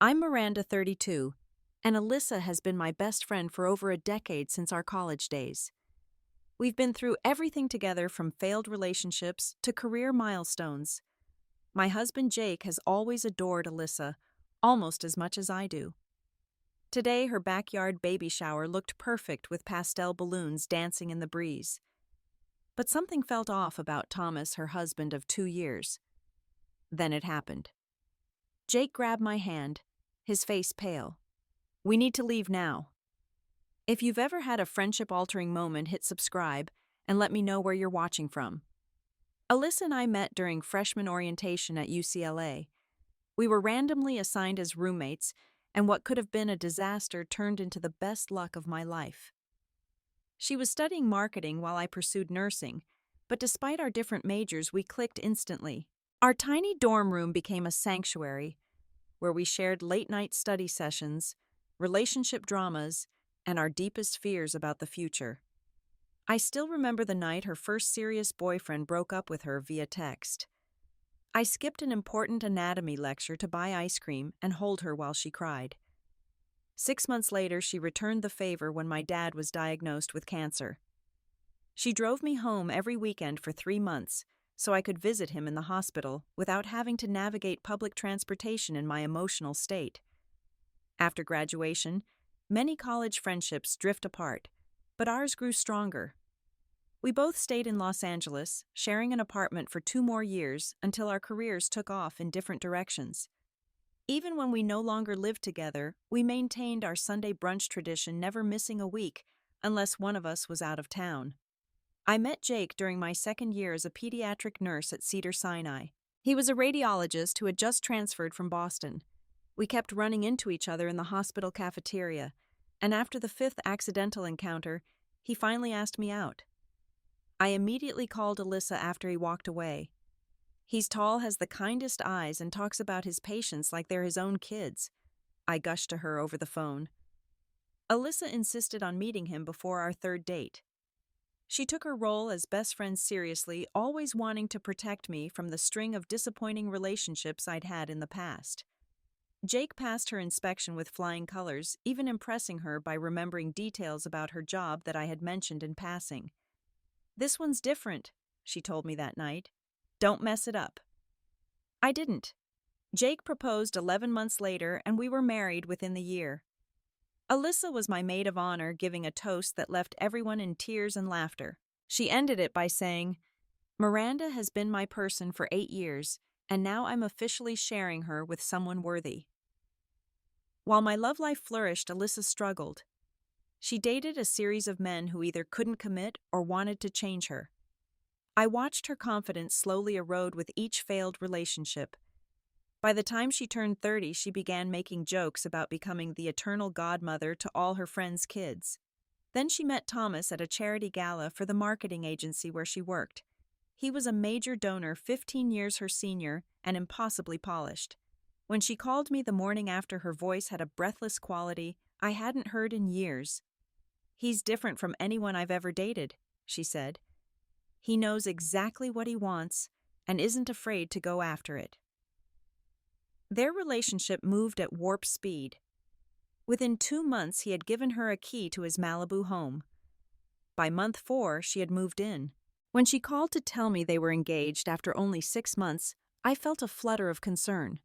I'm Miranda, 32, and Alyssa has been my best friend for over a decade since our college days. We've been through everything together from failed relationships to career milestones. My husband Jake has always adored Alyssa, almost as much as I do. Today, her backyard baby shower looked perfect with pastel balloons dancing in the breeze. But something felt off about Thomas, her husband of 2 years. Then it happened. Jake grabbed my hand, his face pale. "We need to leave now." If you've ever had a friendship-altering moment, hit subscribe and let me know where you're watching from. Alyssa and I met during freshman orientation at UCLA. We were randomly assigned as roommates, and what could have been a disaster turned into the best luck of my life. She was studying marketing while I pursued nursing, but despite our different majors, we clicked instantly. Our tiny dorm room became a sanctuary where we shared late-night study sessions, relationship dramas, and our deepest fears about the future. I still remember the night her first serious boyfriend broke up with her via text. I skipped an important anatomy lecture to buy ice cream and hold her while she cried. 6 months later, she returned the favor when my dad was diagnosed with cancer. She drove me home every weekend for 3 months so I could visit him in the hospital without having to navigate public transportation in my emotional state. After graduation, many college friendships drift apart, but ours grew stronger. We both stayed in Los Angeles, sharing an apartment for 2 more years until our careers took off in different directions. Even when we no longer lived together, we maintained our Sunday brunch tradition, never missing a week unless one of us was out of town. I met Jake during my second year as a pediatric nurse at Cedars-Sinai. He was a radiologist who had just transferred from Boston. We kept running into each other in the hospital cafeteria, and after the fifth accidental encounter, he finally asked me out. I immediately called Alyssa after he walked away. "He's tall, has the kindest eyes, and talks about his patients like they're his own kids," I gushed to her over the phone. Alyssa insisted on meeting him before our third date. She took her role as best friend seriously, always wanting to protect me from the string of disappointing relationships I'd had in the past. Jake passed her inspection with flying colors, even impressing her by remembering details about her job that I had mentioned in passing. "This one's different," she told me that night. "Don't mess it up." I didn't. Jake proposed 11 months later, and we were married within the year. Alyssa was my maid of honor, giving a toast that left everyone in tears and laughter. She ended it by saying, "Miranda has been my person for 8 years, and now I'm officially sharing her with someone worthy." While my love life flourished, Alyssa struggled. She dated a series of men who either couldn't commit or wanted to change her. I watched her confidence slowly erode with each failed relationship. By the time she turned 30, she began making jokes about becoming the eternal godmother to all her friends' kids. Then she met Thomas at a charity gala for the marketing agency where she worked. He was a major donor, 15 years her senior, and impossibly polished. When she called me the morning after, her voice had a breathless quality I hadn't heard in years. "He's different from anyone I've ever dated," she said. "He knows exactly what he wants and isn't afraid to go after it." Their relationship moved at warp speed. Within 2 months, he had given her a key to his Malibu home. By month 4, she had moved in. When she called to tell me they were engaged after only 6 months, I felt a flutter of concern.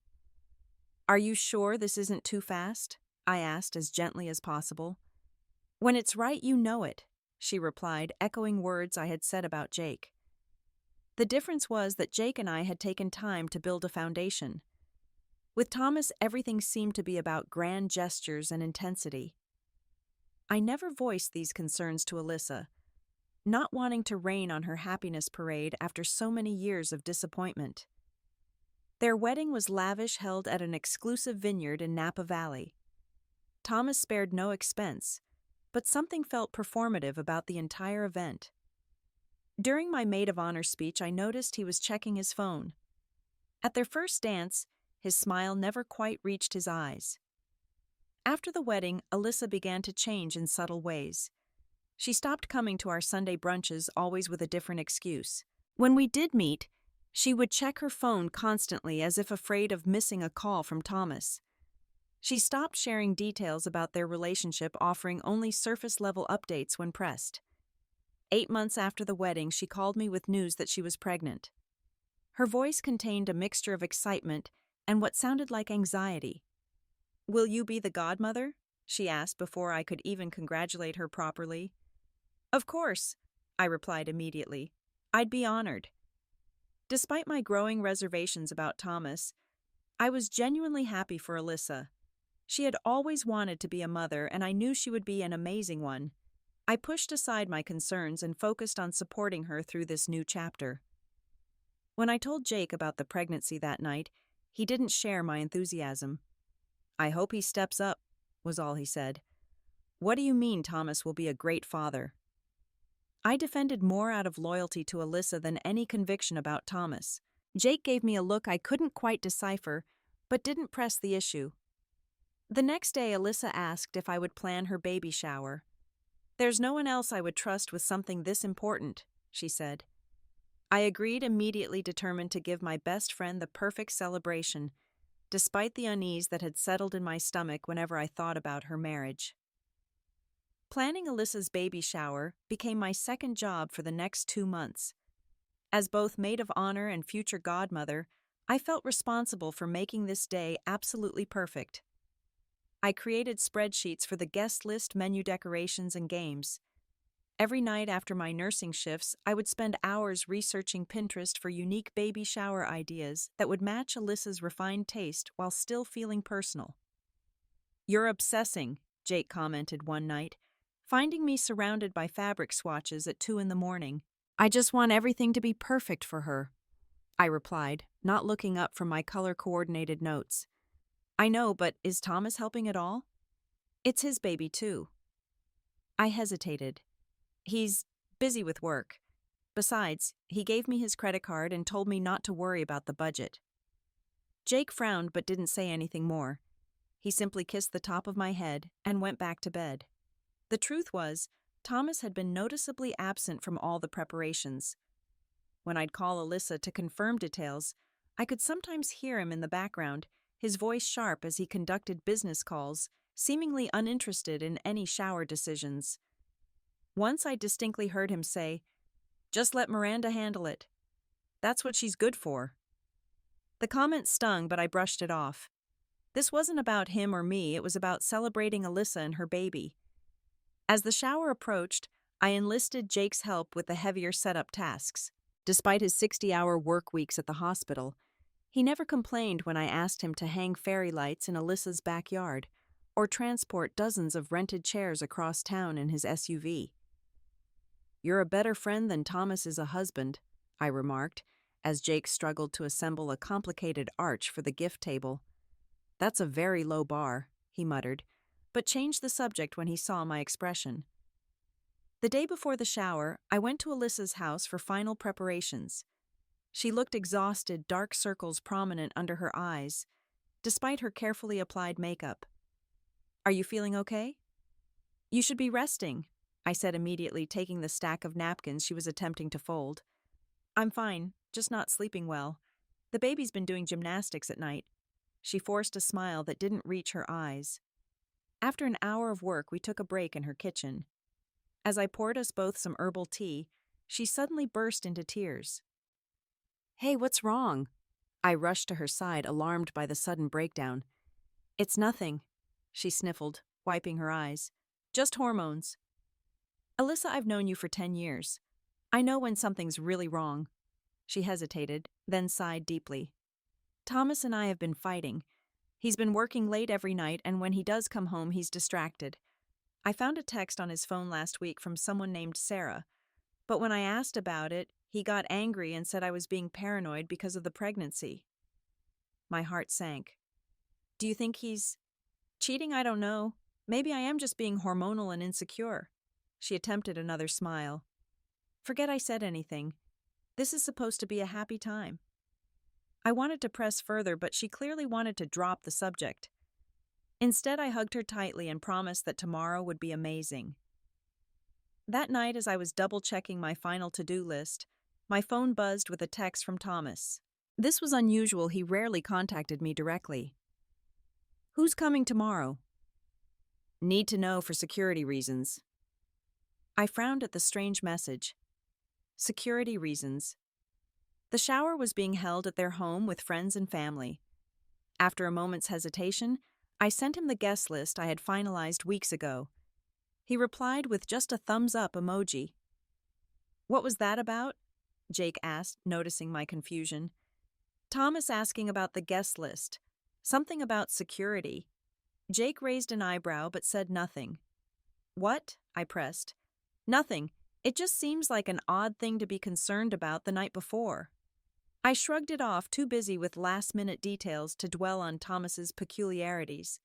"Are you sure this isn't too fast?" I asked as gently as possible. "When it's right, you know it," she replied, echoing words I had said about Jake. The difference was that Jake and I had taken time to build a foundation. With Thomas, everything seemed to be about grand gestures and intensity. I never voiced these concerns to Alyssa, not wanting to rain on her happiness parade after so many years of disappointment. Their wedding was lavish, held at an exclusive vineyard in Napa Valley. Thomas spared no expense, but something felt performative about the entire event. During my maid of honor speech, I noticed he was checking his phone. At their first dance, his smile never quite reached his eyes. After the wedding, Alyssa began to change in subtle ways. She stopped coming to our Sunday brunches, always with a different excuse. When we did meet, she would check her phone constantly as if afraid of missing a call from Thomas. She stopped sharing details about their relationship, offering only surface-level updates when pressed. 8 months after the wedding, she called me with news that she was pregnant. Her voice contained a mixture of excitement and what sounded like anxiety. "Will you be the godmother?" she asked before I could even congratulate her properly. "Of course," I replied immediately. "I'd be honored." Despite my growing reservations about Thomas, I was genuinely happy for Alyssa. She had always wanted to be a mother, and I knew she would be an amazing one. I pushed aside my concerns and focused on supporting her through this new chapter. When I told Jake about the pregnancy that night, he didn't share my enthusiasm. "I hope he steps up," was all he said. "What do you mean Thomas will be a great father?" I defended more out of loyalty to Alyssa than any conviction about Thomas. Jake gave me a look I couldn't quite decipher, but didn't press the issue. The next day, Alyssa asked if I would plan her baby shower. "There's no one else I would trust with something this important," she said. I agreed, immediately determined to give my best friend the perfect celebration, despite the unease that had settled in my stomach whenever I thought about her marriage. Planning Alyssa's baby shower became my second job for the next 2 months. As both maid of honor and future godmother, I felt responsible for making this day absolutely perfect. I created spreadsheets for the guest list, menu decorations, and games. Every night after my nursing shifts, I would spend hours researching Pinterest for unique baby shower ideas that would match Alyssa's refined taste while still feeling personal. "You're obsessing," Jake commented one night, finding me surrounded by fabric swatches at 2 a.m. "I just want everything to be perfect for her," I replied, not looking up from my color-coordinated notes. "I know, but is Thomas helping at all? It's his baby, too." I hesitated. "He's busy with work. Besides, he gave me his credit card and told me not to worry about the budget." Jake frowned but didn't say anything more. He simply kissed the top of my head and went back to bed. The truth was, Thomas had been noticeably absent from all the preparations. When I'd call Alyssa to confirm details, I could sometimes hear him in the background, his voice sharp as he conducted business calls, seemingly uninterested in any shower decisions. Once I distinctly heard him say, "Just let Miranda handle it. That's what she's good for." The comment stung, but I brushed it off. This wasn't about him or me, it was about celebrating Alyssa and her baby. As the shower approached, I enlisted Jake's help with the heavier setup tasks. Despite his 60-hour work weeks at the hospital, he never complained when I asked him to hang fairy lights in Alyssa's backyard or transport dozens of rented chairs across town in his SUV. "You're a better friend than Thomas is a husband," I remarked, as Jake struggled to assemble a complicated arch for the gift table. "That's a very low bar," he muttered, but changed the subject when he saw my expression. The day before the shower, I went to Alyssa's house for final preparations. She looked exhausted, dark circles prominent under her eyes, despite her carefully applied makeup. "Are you feeling okay?" "You should be resting," I said immediately, taking the stack of napkins she was attempting to fold. "I'm fine, just not sleeping well. The baby's been doing gymnastics at night." She forced a smile that didn't reach her eyes. After an hour of work, we took a break in her kitchen. As I poured us both some herbal tea, she suddenly burst into tears. "Hey, what's wrong?" I rushed to her side, alarmed by the sudden breakdown. "It's nothing," she sniffled, wiping her eyes. "Just hormones." "Alyssa, I've known you for 10 years. I know when something's really wrong." She hesitated, then sighed deeply. "Thomas and I have been fighting. He's been working late every night, and when he does come home, he's distracted. I found a text on his phone last week from someone named Sarah, but when I asked about it, he got angry and said I was being paranoid because of the pregnancy." My heart sank. "Do you think he's cheating? I don't know. Maybe I am just being hormonal and insecure." She attempted another smile. "Forget I said anything. This is supposed to be a happy time." I wanted to press further, but she clearly wanted to drop the subject. Instead, I hugged her tightly and promised that tomorrow would be amazing. That night, as I was double-checking my final to-do list, my phone buzzed with a text from Thomas. This was unusual, he rarely contacted me directly. Who's coming tomorrow? Need to know for security reasons. I frowned at the strange message. Security reasons. The shower was being held at their home with friends and family. After a moment's hesitation, I sent him the guest list I had finalized weeks ago. He replied with just a thumbs-up emoji. What was that about? Jake asked, noticing my confusion. Thomas asking about the guest list. Something about security. Jake raised an eyebrow but said nothing. What? I pressed. Nothing. It just seems like an odd thing to be concerned about the night before. I shrugged it off, too busy with last-minute details to dwell on Thomas's peculiarities.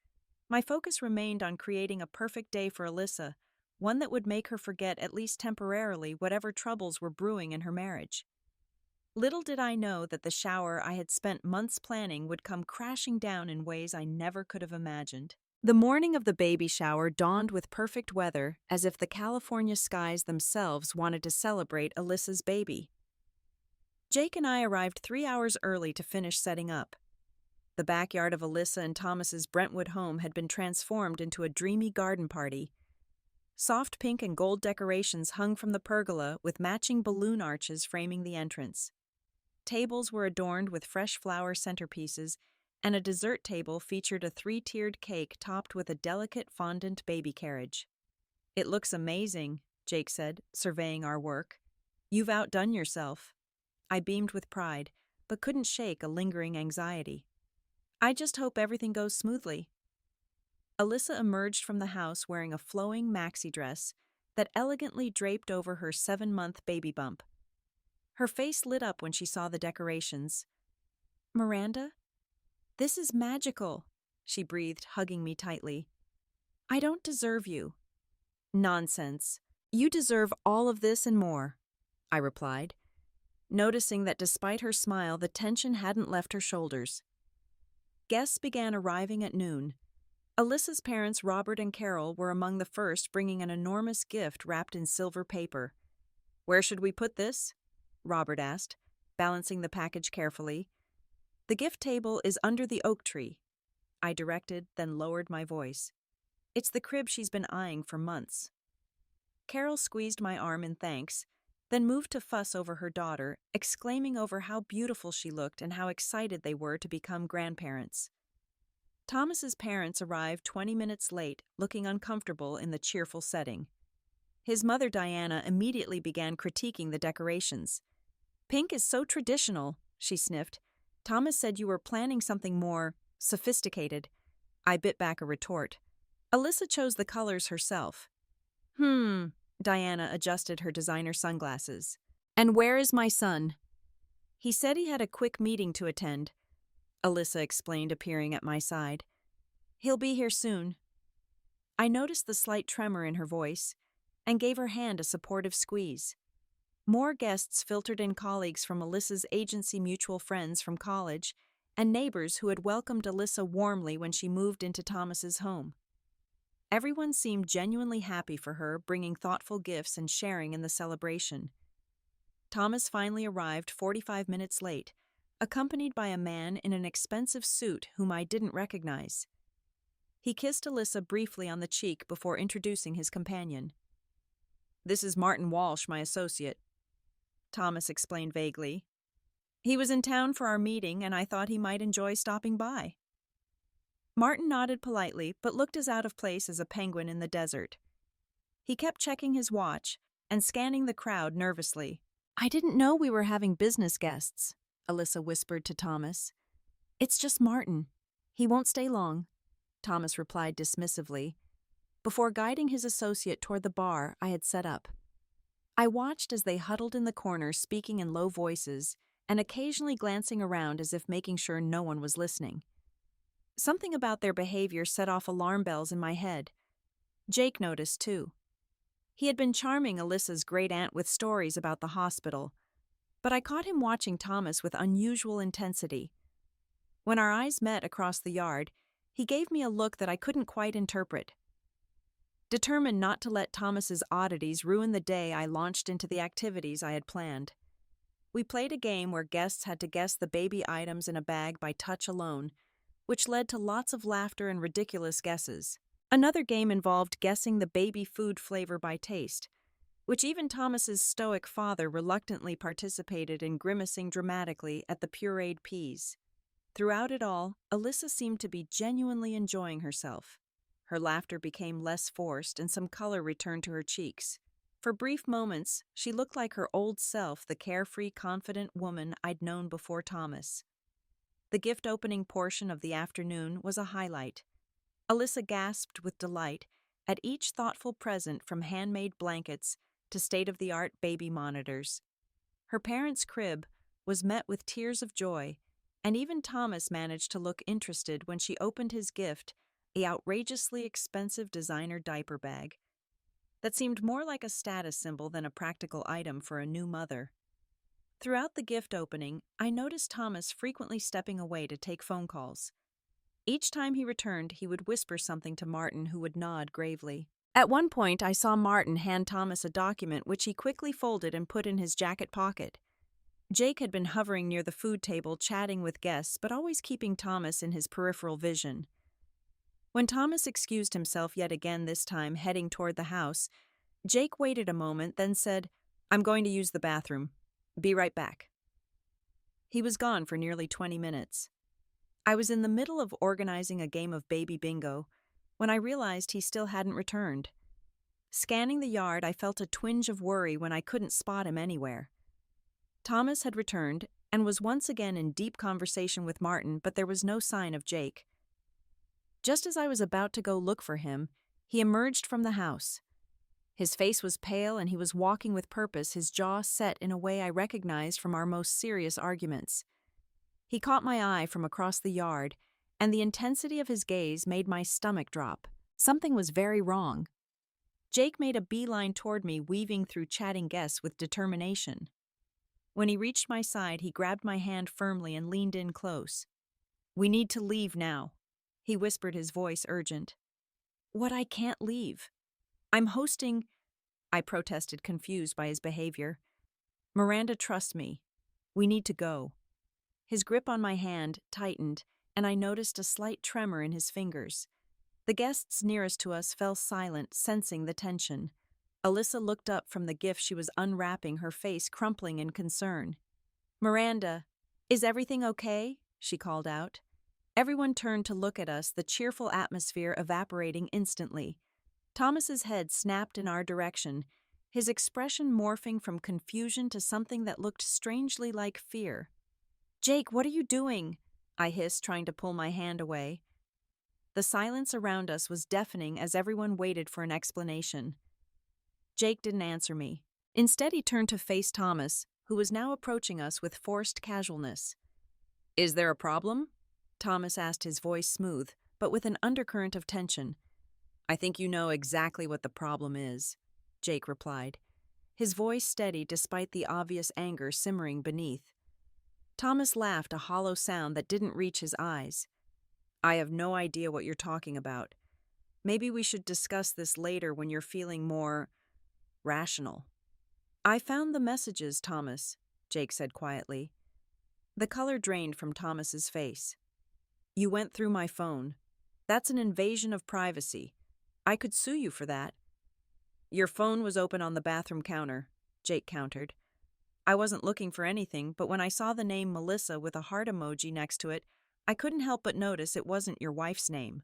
My focus remained on creating a perfect day for Alyssa, one that would make her forget at least temporarily whatever troubles were brewing in her marriage. Little did I know that the shower I had spent months planning would come crashing down in ways I never could have imagined. The morning of the baby shower dawned with perfect weather, as if the California skies themselves wanted to celebrate Alyssa's baby. Jake and I arrived 3 hours early to finish setting up. The backyard of Alyssa and Thomas's Brentwood home had been transformed into a dreamy garden party. Soft pink and gold decorations hung from the pergola with matching balloon arches framing the entrance. Tables were adorned with fresh flower centerpieces, and a dessert table featured a 3-tiered cake topped with a delicate fondant baby carriage. It looks amazing, Jake said, surveying our work. You've outdone yourself. I beamed with pride, but couldn't shake a lingering anxiety. I just hope everything goes smoothly. Alyssa emerged from the house wearing a flowing maxi dress that elegantly draped over her 7-month baby bump. Her face lit up when she saw the decorations. Miranda? This is magical, she breathed, hugging me tightly. I don't deserve you. Nonsense. You deserve all of this and more, I replied, noticing that despite her smile, the tension hadn't left her shoulders. Guests began arriving at noon. Alyssa's parents, Robert and Carol, were among the first, bringing an enormous gift wrapped in silver paper. Where should we put this? Robert asked, balancing the package carefully. The gift table is under the oak tree, I directed, then lowered my voice. It's the crib she's been eyeing for months. Carol squeezed my arm in thanks, then moved to fuss over her daughter, exclaiming over how beautiful she looked and how excited they were to become grandparents. Thomas's parents arrived 20 minutes late, looking uncomfortable in the cheerful setting. His mother, Diana, immediately began critiquing the decorations. Pink is so traditional, she sniffed. Thomas said you were planning something more sophisticated. I bit back a retort. Alyssa chose the colors herself. Diana adjusted her designer sunglasses. And where is my son? He said he had a quick meeting to attend, Alyssa explained, appearing at my side. He'll be here soon. I noticed the slight tremor in her voice and gave her hand a supportive squeeze. More guests filtered in, colleagues from Alyssa's agency, mutual friends from college, and neighbors who had welcomed Alyssa warmly when she moved into Thomas's home. Everyone seemed genuinely happy for her, bringing thoughtful gifts and sharing in the celebration. Thomas finally arrived 45 minutes late, accompanied by a man in an expensive suit whom I didn't recognize. He kissed Alyssa briefly on the cheek before introducing his companion. This is Martin Walsh, my associate, Thomas explained vaguely. He was in town for our meeting, and I thought he might enjoy stopping by. Martin nodded politely, but looked as out of place as a penguin in the desert. He kept checking his watch and scanning the crowd nervously. I didn't know we were having business guests, Alyssa whispered to Thomas. It's just Martin. He won't stay long, Thomas replied dismissively, before guiding his associate toward the bar I had set up. I watched as they huddled in the corner, speaking in low voices and occasionally glancing around as if making sure no one was listening. Something about their behavior set off alarm bells in my head. Jake noticed, too. He had been charming Alyssa's great-aunt with stories about the hospital, but I caught him watching Thomas with unusual intensity. When our eyes met across the yard, he gave me a look that I couldn't quite interpret. Determined not to let Thomas's oddities ruin the day, I launched into the activities I had planned. We played a game where guests had to guess the baby items in a bag by touch alone, which led to lots of laughter and ridiculous guesses. Another game involved guessing the baby food flavor by taste, which even Thomas's stoic father reluctantly participated in, grimacing dramatically at the pureed peas. Throughout it all, Alyssa seemed to be genuinely enjoying herself. Her laughter became less forced and some color returned to her cheeks. For brief moments, she looked like her old self, the carefree, confident woman I'd known before Thomas. The gift-opening portion of the afternoon was a highlight. Alyssa gasped with delight at each thoughtful present, from handmade blankets to state-of-the-art baby monitors. Her parents' crib was met with tears of joy, and even Thomas managed to look interested when she opened his gift, an outrageously expensive designer diaper bag that seemed more like a status symbol than a practical item for a new mother. Throughout the gift opening, I noticed Thomas frequently stepping away to take phone calls. Each time he returned, he would whisper something to Martin, who would nod gravely. At one point, I saw Martin hand Thomas a document which he quickly folded and put in his jacket pocket. Jake had been hovering near the food table, chatting with guests, but always keeping Thomas in his peripheral vision. When Thomas excused himself yet again, this time heading toward the house, Jake waited a moment, then said, "I'm going to use the bathroom. Be right back." He was gone for nearly 20 minutes. I was in the middle of organizing a game of baby bingo when I realized he still hadn't returned. Scanning the yard, I felt a twinge of worry when I couldn't spot him anywhere. Thomas had returned and was once again in deep conversation with Martin, but there was no sign of Jake. Just as I was about to go look for him, he emerged from the house. His face was pale and he was walking with purpose, his jaw set in a way I recognized from our most serious arguments. He caught my eye from across the yard, and the intensity of his gaze made my stomach drop. Something was very wrong. Jake made a beeline toward me, weaving through chatting guests with determination. When he reached my side, he grabbed my hand firmly and leaned in close. "We need to leave now," he whispered, his voice urgent. "What? I can't leave. I'm hosting," I protested, confused by his behavior. "Miranda, trust me. We need to go." His grip on my hand tightened, and I noticed a slight tremor in his fingers. The guests nearest to us fell silent, sensing the tension. Alyssa looked up from the gift she was unwrapping, her face crumpling in concern. "Miranda, is everything okay?" she called out. Everyone turned to look at us, the cheerful atmosphere evaporating instantly. Thomas's head snapped in our direction, his expression morphing from confusion to something that looked strangely like fear. "Jake, what are you doing?" I hissed, trying to pull my hand away. The silence around us was deafening as everyone waited for an explanation. Jake didn't answer me. Instead, he turned to face Thomas, who was now approaching us with forced casualness. "Is there a problem?" Thomas asked, his voice smooth, but with an undercurrent of tension. "I think you know exactly what the problem is," Jake replied, his voice steady despite the obvious anger simmering beneath. Thomas laughed, a hollow sound that didn't reach his eyes. "I have no idea what you're talking about. Maybe we should discuss this later when you're feeling more rational." "I found the messages, Thomas," Jake said quietly. The color drained from Thomas's face. "You went through my phone. That's an invasion of privacy. I could sue you for that." "Your phone was open on the bathroom counter," Jake countered. "I wasn't looking for anything, but when I saw the name Melissa with a heart emoji next to it, I couldn't help but notice it wasn't your wife's name."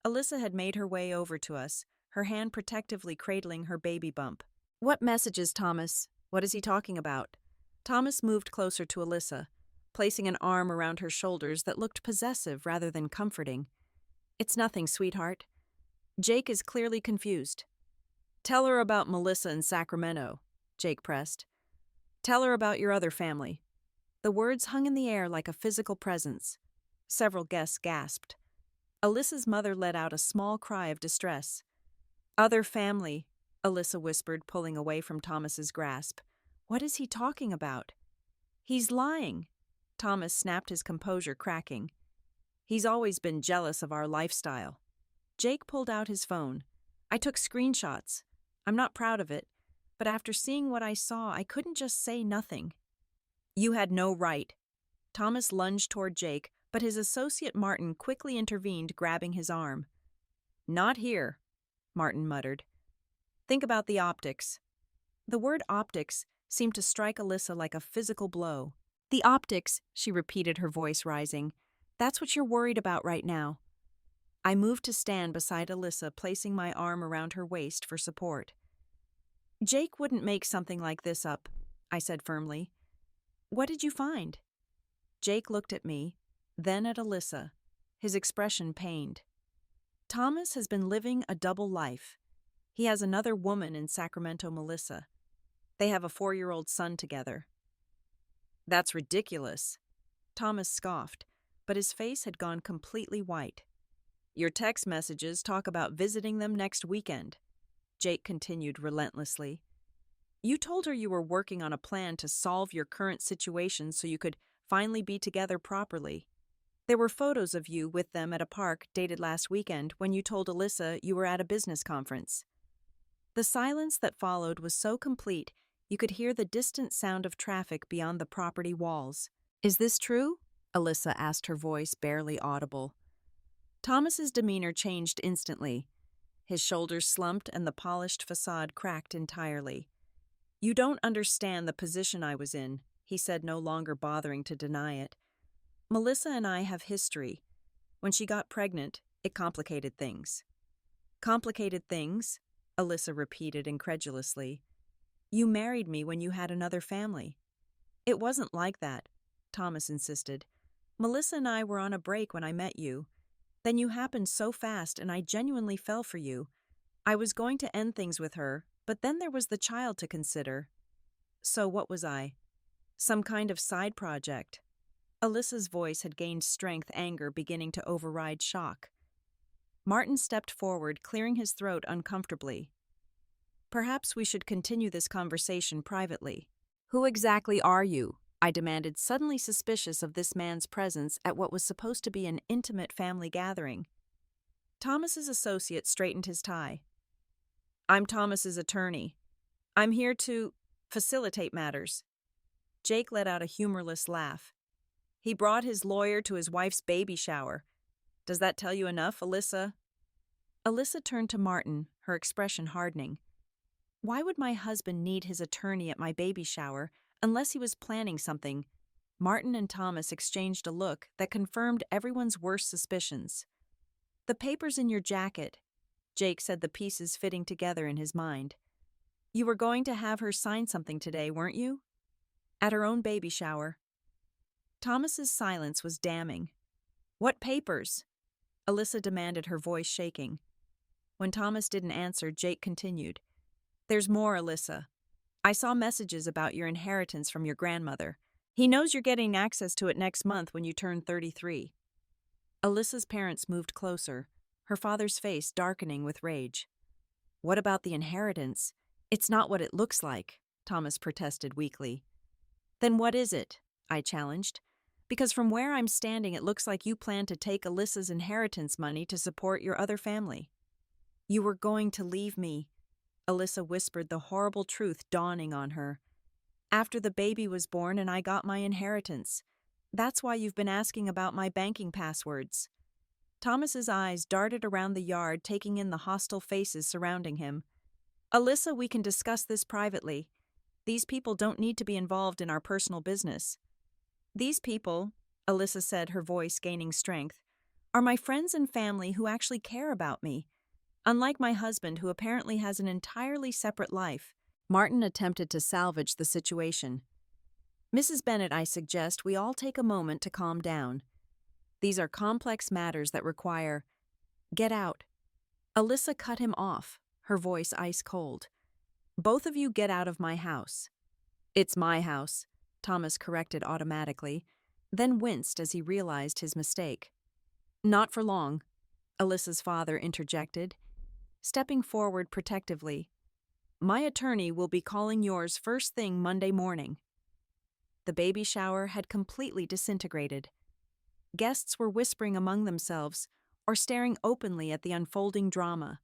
Alyssa had made her way over to us, her hand protectively cradling her baby bump. "What messages, Thomas? What is he talking about?" Thomas moved closer to Alyssa, placing an arm around her shoulders that looked possessive rather than comforting. "It's nothing, sweetheart." Jake is clearly confused. "Tell her about Melissa in Sacramento," Jake pressed. "Tell her about your other family." The words hung in the air like a physical presence. Several guests gasped. Alyssa's mother let out a small cry of distress. "Other family," Alyssa whispered, pulling away from Thomas's grasp. "What is he talking about?" "He's lying." Thomas snapped, his composure cracking. "He's always been jealous of our lifestyle." Jake pulled out his phone. "I took screenshots. I'm not proud of it, but after seeing what I saw, I couldn't just say nothing." "You had no right." Thomas lunged toward Jake, but his associate Martin quickly intervened, grabbing his arm. "Not here," Martin muttered. "Think about the optics." The word optics seemed to strike Alyssa like a physical blow. "The optics," she repeated, her voice rising. "That's what you're worried about right now." I moved to stand beside Alyssa, placing my arm around her waist for support. "Jake wouldn't make something like this up," I said firmly. "What did you find?" Jake looked at me, then at Alyssa, his expression pained. "Thomas has been living a double life. He has another woman in Sacramento, Melissa. They have a 4-year-old son together." "That's ridiculous," Thomas scoffed, but his face had gone completely white. "Your text messages talk about visiting them next weekend," Jake continued relentlessly. "You told her you were working on a plan to solve your current situation so you could finally be together properly. There were photos of you with them at a park dated last weekend when you told Alyssa you were at a business conference." The silence that followed was so complete you could hear the distant sound of traffic beyond the property walls. "Is this true?" Alyssa asked, her voice barely audible. Thomas's demeanor changed instantly. His shoulders slumped and the polished facade cracked entirely. "You don't understand the position I was in," he said, no longer bothering to deny it. "Melissa and I have history. When she got pregnant, it complicated things." "Complicated things?" Alyssa repeated incredulously. "You married me when you had another family." "It wasn't like that," Thomas insisted. "Melissa and I were on a break when I met you. Then you happened so fast and I genuinely fell for you. I was going to end things with her, but then there was the child to consider." "So what was I? Some kind of side project?" Alyssa's voice had gained strength, anger beginning to override shock. Martin stepped forward, clearing his throat uncomfortably. "Perhaps we should continue this conversation privately." "Who exactly are you?" I demanded, suddenly suspicious of this man's presence at what was supposed to be an intimate family gathering. Thomas's associate straightened his tie. "I'm Thomas's attorney. I'm here to facilitate matters." Jake let out a humorless laugh. "He brought his lawyer to his wife's baby shower. Does that tell you enough, Alyssa?" Alyssa turned to Martin, her expression hardening. "Why would my husband need his attorney at my baby shower unless he was planning something?" Martin and Thomas exchanged a look that confirmed everyone's worst suspicions. "The paper's in your jacket," Jake said, the pieces fitting together in his mind. "You were going to have her sign something today, weren't you?" "At her own baby shower." Thomas's silence was damning. "What papers?" Alyssa demanded, her voice shaking. When Thomas didn't answer, Jake continued. "There's more, Alyssa. I saw messages about your inheritance from your grandmother. He knows you're getting access to it next month when you turn 33. Alyssa's parents moved closer, her father's face darkening with rage. "What about the inheritance? It's not what it looks like," Thomas protested weakly. "Then what is it?" I challenged. "Because from where I'm standing, it looks like you plan to take Alyssa's inheritance money to support your other family." "You were going to leave me," Alyssa whispered, the horrible truth dawning on her. "After the baby was born and I got my inheritance. That's why you've been asking about my banking passwords." Thomas's eyes darted around the yard, taking in the hostile faces surrounding him. "Alyssa, we can discuss this privately. These people don't need to be involved in our personal business." "These people," Alyssa said, her voice gaining strength, "are my friends and family who actually care about me. Unlike my husband, who apparently has an entirely separate life." Martin attempted to salvage the situation. "Mrs. Bennett, I suggest we all take a moment to calm down. These are complex matters that require—" "Get out." Alyssa cut him off, her voice ice cold. "Both of you get out of my house." "It's my house," Thomas corrected automatically, then winced as he realized his mistake. "Not for long," Alyssa's father interjected, stepping forward protectively. "My attorney will be calling yours first thing Monday morning." The baby shower had completely disintegrated. Guests were whispering among themselves or staring openly at the unfolding drama.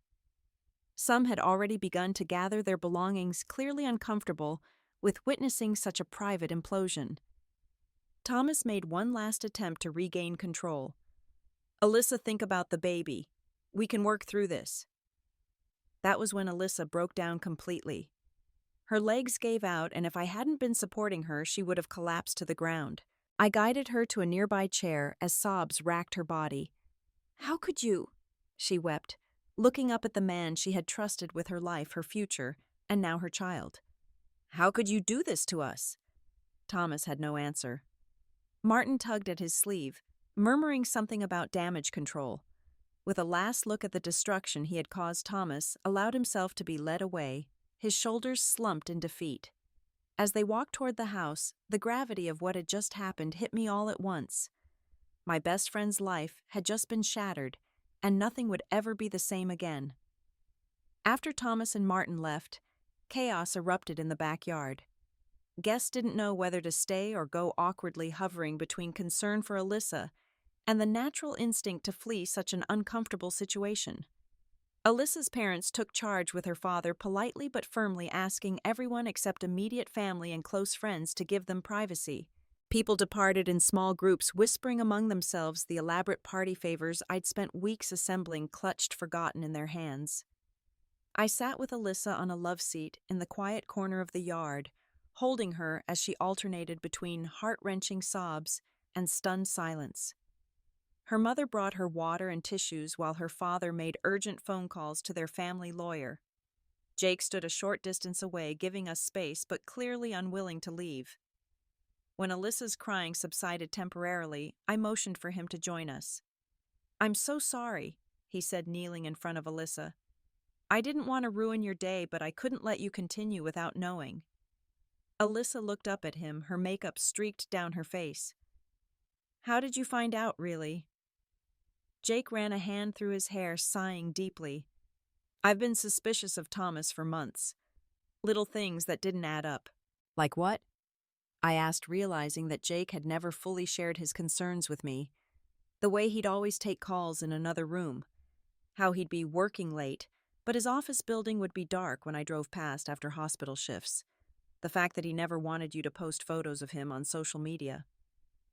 Some had already begun to gather their belongings, clearly uncomfortable with witnessing such a private implosion. Thomas made one last attempt to regain control. Alyssa, think about the baby. We can work through this. That was when Alyssa broke down completely. Her legs gave out, and if I hadn't been supporting her, she would have collapsed to the ground. I guided her to a nearby chair as sobs racked her body. How could you? She wept, looking up at the man she had trusted with her life, her future, and now her child. How could you do this to us? Thomas had no answer. Martin tugged at his sleeve, murmuring something about damage control. With a last look at the destruction he had caused, Thomas allowed himself to be led away, his shoulders slumped in defeat. As they walked toward the house, the gravity of what had just happened hit me all at once. My best friend's life had just been shattered, and nothing would ever be the same again. After Thomas and Martin left, chaos erupted in the backyard. Guests didn't know whether to stay or go, awkwardly hovering between concern for Alyssa and the natural instinct to flee such an uncomfortable situation. Alyssa's parents took charge with her father, politely but firmly asking everyone except immediate family and close friends to give them privacy. People departed in small groups, whispering among themselves the elaborate party favors I'd spent weeks assembling clutched forgotten in their hands. I sat with Alyssa on a love seat in the quiet corner of the yard, holding her as she alternated between heart-wrenching sobs and stunned silence. Her mother brought her water and tissues while her father made urgent phone calls to their family lawyer. Jake stood a short distance away, giving us space but clearly unwilling to leave. When Alyssa's crying subsided temporarily, I motioned for him to join us. "I'm so sorry," he said, kneeling in front of Alyssa. "I didn't want to ruin your day, but I couldn't let you continue without knowing." Alyssa looked up at him, her makeup streaked down her face. "How did you find out, really?" Jake ran a hand through his hair, sighing deeply. "I've been suspicious of Thomas for months. Little things that didn't add up." "Like what?" I asked, realizing that Jake had never fully shared his concerns with me. The way he'd always take calls in another room. How he'd be working late, but his office building would be dark when I drove past after hospital shifts. The fact that he never wanted you to post photos of him on social media.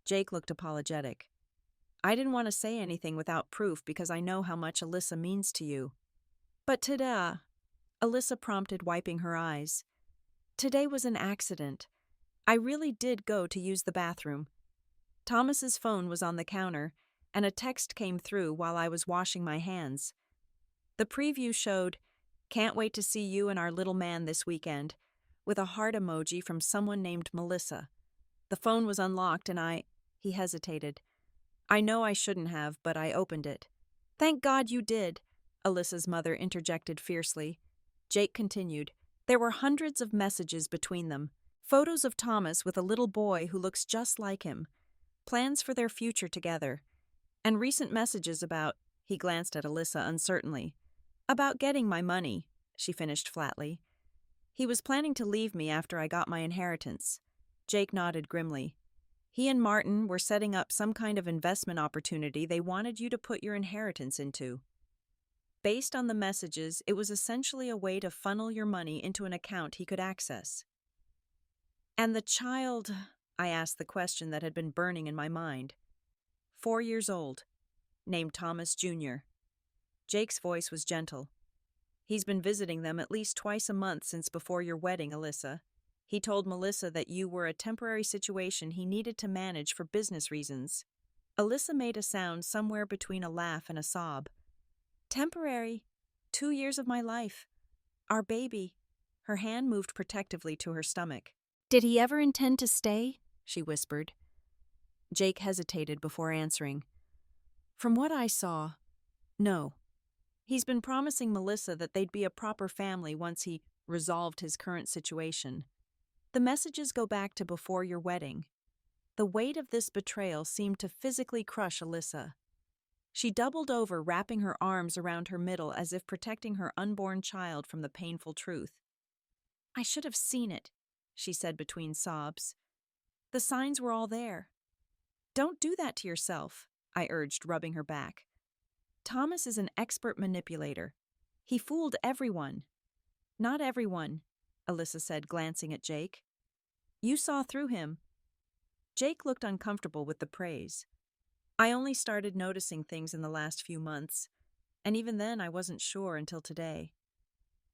Jake looked apologetic. "I didn't want to say anything without proof because I know how much Alyssa means to you." "But today," Alyssa prompted, wiping her eyes. "Today was an accident. I really did go to use the bathroom. Thomas's phone was on the counter, and a text came through while I was washing my hands. The preview showed, 'Can't wait to see you and our little man this weekend,' with a heart emoji from someone named Melissa. The phone was unlocked and He hesitated. "I know I shouldn't have, but I opened it." "Thank God you did," Alyssa's mother interjected fiercely. Jake continued. "There were hundreds of messages between them. Photos of Thomas with a little boy who looks just like him. Plans for their future together. And recent messages about," he glanced at Alyssa uncertainly, "about getting my money," she finished flatly. "He was planning to leave me after I got my inheritance." Jake nodded grimly. "He and Martin were setting up some kind of investment opportunity they wanted you to put your inheritance into. Based on the messages, it was essentially a way to funnel your money into an account he could access." "And the child?" I asked the question that had been burning in my mind. 4 years old, named Thomas Jr. Jake's voice was gentle. "He's been visiting them at least twice a month since before your wedding, Alyssa. He told Melissa that you were a temporary situation he needed to manage for business reasons." Alyssa made a sound somewhere between a laugh and a sob. "Temporary? 2 years of my life. Our baby." Her hand moved protectively to her stomach. "Did he ever intend to stay?" she whispered. Jake hesitated before answering. "From what I saw, no. He's been promising Melissa that they'd be a proper family once he resolved his current situation. The messages go back to before your wedding." The weight of this betrayal seemed to physically crush Alyssa. She doubled over, wrapping her arms around her middle as if protecting her unborn child from the painful truth. "I should have seen it," she said between sobs. "The signs were all there." "Don't do that to yourself," I urged, rubbing her back. "Thomas is an expert manipulator. He fooled everyone." "Not everyone," Alyssa said, glancing at Jake. "You saw through him." Jake looked uncomfortable with the praise. I only started noticing things in the last few months, and even then I wasn't sure until today.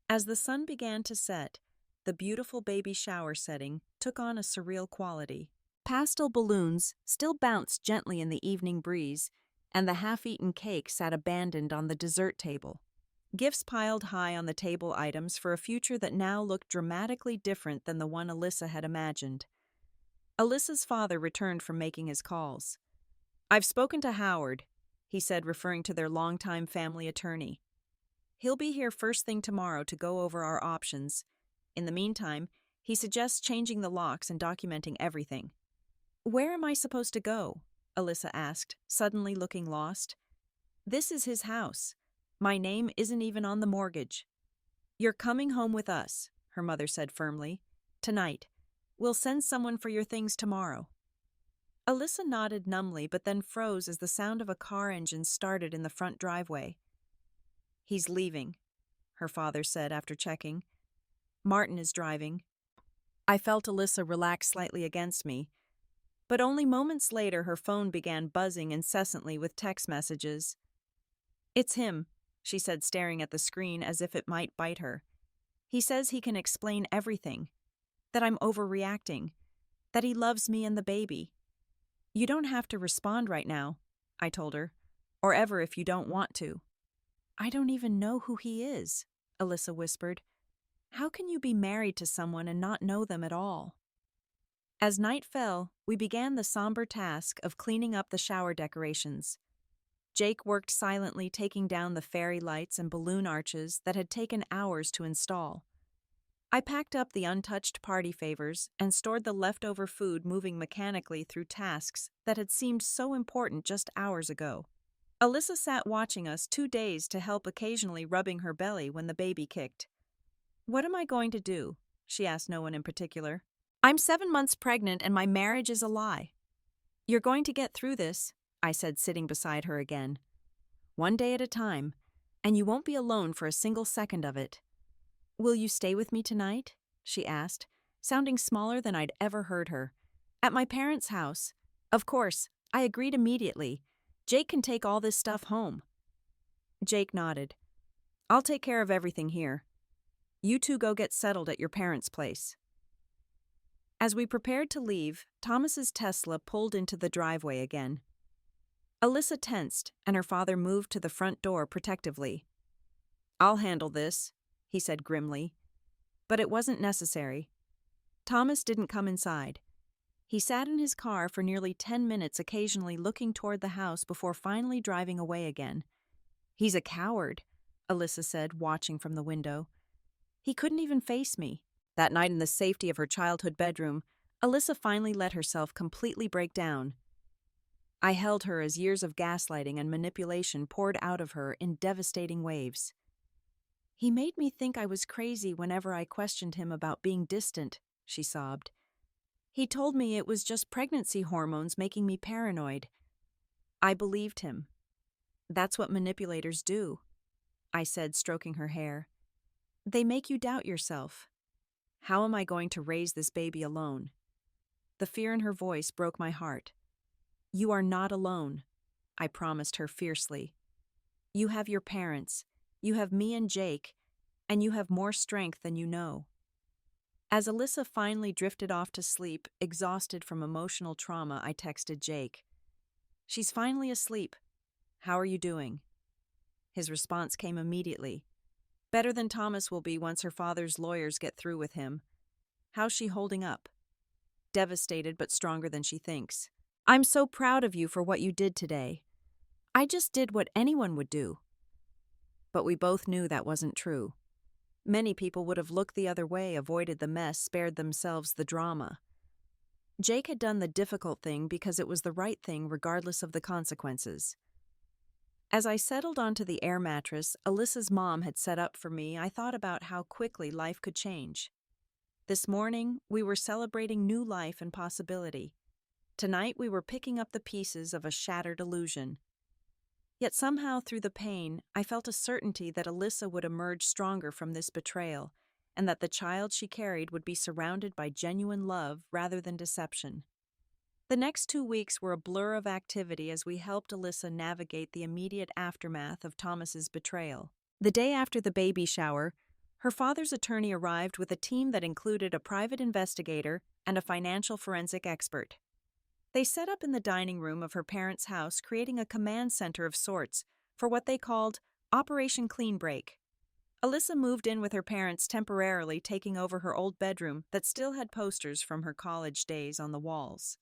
As the sun began to set, the beautiful baby shower setting took on a surreal quality. Pastel balloons still bounced gently in the evening breeze, and the half-eaten cake sat abandoned on the dessert table. Gifts piled high on the table items for a future that now looked dramatically different than the one Alyssa had imagined. Alyssa's father returned from making his calls. "I've spoken to Howard," he said, referring to their longtime family attorney. "He'll be here first thing tomorrow to go over our options. In the meantime, he suggests changing the locks and documenting everything." "Where am I supposed to go?" Alyssa asked, suddenly looking lost. "This is his house. My name isn't even on the mortgage." "You're coming home with us," her mother said firmly. "Tonight. We'll send someone for your things tomorrow." Alyssa nodded numbly but then froze as the sound of a car engine started in the front driveway. "He's leaving," her father said after checking. "Martin is driving." I felt Alyssa relax slightly against me, but only moments later her phone began buzzing incessantly with text messages. "It's him," she said, staring at the screen as if it might bite her. "He says he can explain everything, that I'm overreacting, that he loves me and the baby." "You don't have to respond right now," I told her, "or ever if you don't want to." "I don't even know who he is," Alyssa whispered. "How can you be married to someone and not know them at all?" As night fell, we began the somber task of cleaning up the shower decorations. Jake worked silently, taking down the fairy lights and balloon arches that had taken hours to install. I packed up the untouched party favors and stored the leftover food, moving mechanically through tasks that had seemed so important just hours ago. Alyssa sat watching us, too dazed to help, occasionally rubbing her belly when the baby kicked. "What am I going to do?" she asked no one in particular. "I'm 7 months pregnant and my marriage is a lie." "You're going to get through this," I said, sitting beside her again. "One day at a time, and you won't be alone for a single second of it." "Will you stay with me tonight?" she asked, sounding smaller than I'd ever heard her. "At my parents' house." "Of course," I agreed immediately. "Jake can take all this stuff home." Jake nodded. "I'll take care of everything here. You two go get settled at your parents' place." As we prepared to leave, Thomas's Tesla pulled into the driveway again. Alyssa tensed, and her father moved to the front door protectively. "I'll handle this," he said grimly. But it wasn't necessary. Thomas didn't come inside. He sat in his car for nearly 10 minutes, occasionally looking toward the house before finally driving away again. "He's a coward," Alyssa said, watching from the window. "He couldn't even face me." That night in the safety of her childhood bedroom, Alyssa finally let herself completely break down. I held her as years of gaslighting and manipulation poured out of her in devastating waves. "He made me think I was crazy whenever I questioned him about being distant," she sobbed. "He told me it was just pregnancy hormones making me paranoid." I believed him. "That's what manipulators do," I said, stroking her hair. "They make you doubt yourself. How am I going to raise this baby alone?" The fear in her voice broke my heart. "You are not alone," I promised her fiercely. "You have your parents, you have me and Jake, and you have more strength than you know." As Alyssa finally drifted off to sleep, exhausted from emotional trauma, I texted Jake. "She's finally asleep. How are you doing?" His response came immediately. "Better than Thomas will be once her father's lawyers get through with him. How's she holding up?" "Devastated, but stronger than she thinks." "I'm so proud of you for what you did today. I just did what anyone would do." But we both knew that wasn't true. Many people would have looked the other way, avoided the mess, spared themselves the drama. Jake had done the difficult thing because it was the right thing regardless of the consequences. As I settled onto the air mattress Alyssa's mom had set up for me, I thought about how quickly life could change. This morning, we were celebrating new life and possibility. Tonight, we were picking up the pieces of a shattered illusion. Yet somehow, through the pain, I felt a certainty that Alyssa would emerge stronger from this betrayal, and that the child she carried would be surrounded by genuine love rather than deception. The next 2 weeks were a blur of activity as we helped Alyssa navigate the immediate aftermath of Thomas's betrayal. The day after the baby shower, her father's attorney arrived with a team that included a private investigator and a financial forensic expert. They set up in the dining room of her parents' house, creating a command center of sorts for what they called Operation Clean Break. Alyssa moved in with her parents temporarily, taking over her old bedroom that still had posters from her college days on the walls.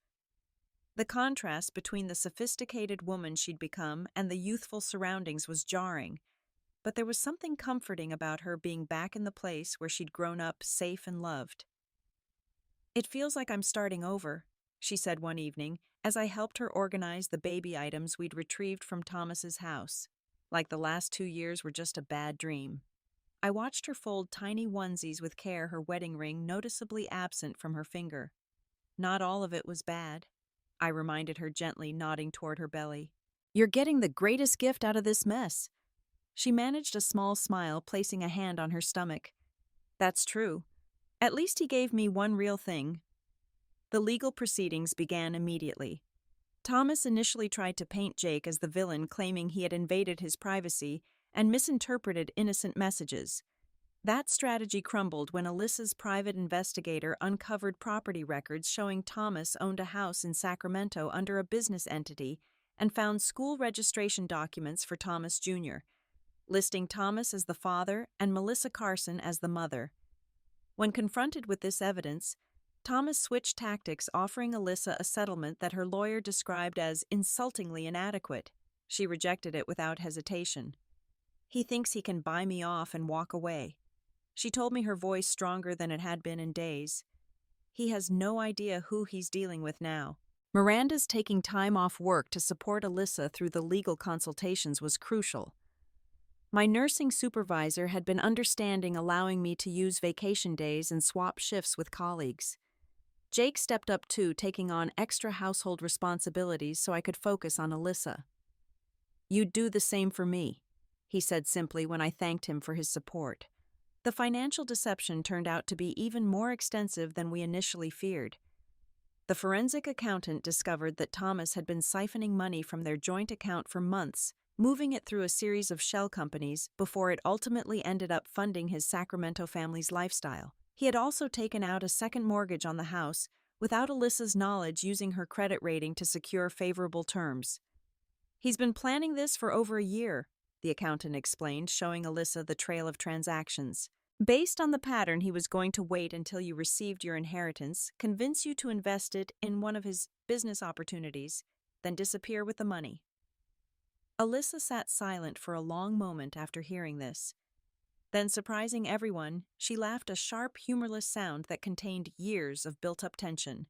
The contrast between the sophisticated woman she'd become and the youthful surroundings was jarring, but there was something comforting about her being back in the place where she'd grown up safe and loved. "It feels like I'm starting over," she said one evening as I helped her organize the baby items we'd retrieved from Thomas's house, like the last 2 years were just a bad dream. I watched her fold tiny onesies with care, her wedding ring noticeably absent from her finger. "Not all of it was bad," I reminded her gently, nodding toward her belly. "You're getting the greatest gift out of this mess." She managed a small smile, placing a hand on her stomach. "That's true. At least he gave me one real thing." The legal proceedings began immediately. Thomas initially tried to paint Jake as the villain, claiming he had invaded his privacy and misinterpreted innocent messages. That strategy crumbled when Alyssa's private investigator uncovered property records showing Thomas owned a house in Sacramento under a business entity and found school registration documents for Thomas Jr., listing Thomas as the father and Melissa Carson as the mother. When confronted with this evidence, Thomas switched tactics, offering Alyssa a settlement that her lawyer described as insultingly inadequate. She rejected it without hesitation. "He thinks he can buy me off and walk away," she told me, her voice stronger than it had been in days. "He has no idea who he's dealing with now." Miranda's taking time off work to support Alyssa through the legal consultations was crucial. My nursing supervisor had been understanding, allowing me to use vacation days and swap shifts with colleagues. Jake stepped up too, taking on extra household responsibilities so I could focus on Alyssa. "You'd do the same for me," he said simply when I thanked him for his support. The financial deception turned out to be even more extensive than we initially feared. The forensic accountant discovered that Thomas had been siphoning money from their joint account for months, moving it through a series of shell companies before it ultimately ended up funding his Sacramento family's lifestyle. He had also taken out a second mortgage on the house without Alyssa's knowledge, using her credit rating to secure favorable terms. "He's been planning this for over a year," the accountant explained, showing Alyssa the trail of transactions. "Based on the pattern, he was going to wait until you received your inheritance, convince you to invest it in one of his business opportunities, then disappear with the money." Alyssa sat silent for a long moment after hearing this. Then, surprising everyone, she laughed, a sharp, humorless sound that contained years of built-up tension.